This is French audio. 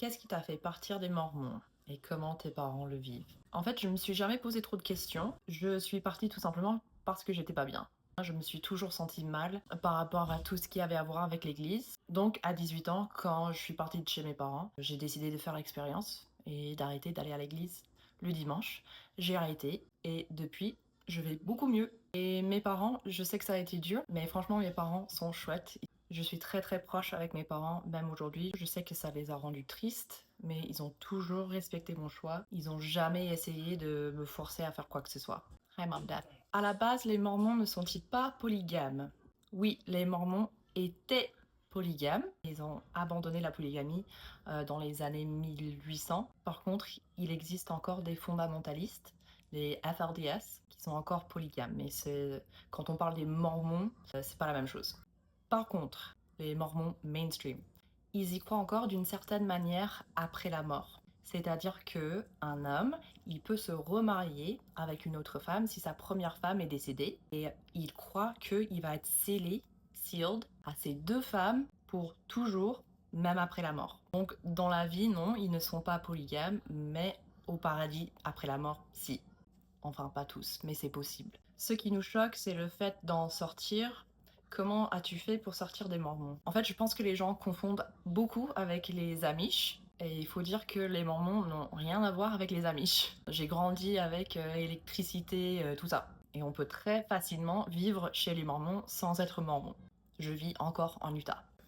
Qu'est-ce qui t'a fait partir des Mormons et comment tes parents le vivent? En fait, je me suis jamais posé trop de questions. Je suis partie tout simplement parce que j'étais pas bien. Je me suis toujours sentie mal par rapport à tout ce qui avait à voir avec l'église. Donc, à 18 ans, quand je suis partie de chez mes parents, j'ai décidé de faire l'expérience et d'arrêter d'aller à l'église le dimanche. J'ai arrêté et depuis, je vais beaucoup mieux. Et mes parents, je sais que ça a été dur, mais franchement, mes parents sont chouettes. Je suis très très proche avec mes parents, même aujourd'hui. Je sais que ça les a rendus tristes, mais ils ont toujours respecté mon choix. Ils ont jamais essayé de me forcer à faire quoi que ce soit. Hi mom, dad. À la base, les Mormons ne sont-ils pas polygames? Oui, les Mormons étaient polygames. Ils ont abandonné la polygamie dans les années 1800. Par contre, il existe encore des fondamentalistes, les FRDS, qui sont encore polygames. Mais quand on parle des Mormons, c'est pas la même chose. Par contre, les Mormons mainstream, ils y croient encore d'une certaine manière après la mort. C'est-à-dire que un homme, il peut se remarier avec une autre femme si sa première femme est décédée et il croit qu'il va être scellé, sealed, à ces deux femmes pour toujours, même après la mort. Donc dans la vie, non, ils ne sont pas polygames, mais au paradis, après la mort, si. Enfin, pas tous, mais c'est possible. Ce qui nous choque, c'est le fait d'en sortir. Comment as-tu fait pour sortir des Mormons? En fait, je pense que les gens confondent beaucoup avec les Amish. Et il faut dire que les Mormons n'ont rien à voir avec les Amish. J'ai grandi avec électricité, tout ça. Et on peut très facilement vivre chez les Mormons sans être Mormon. Je vis encore en Utah.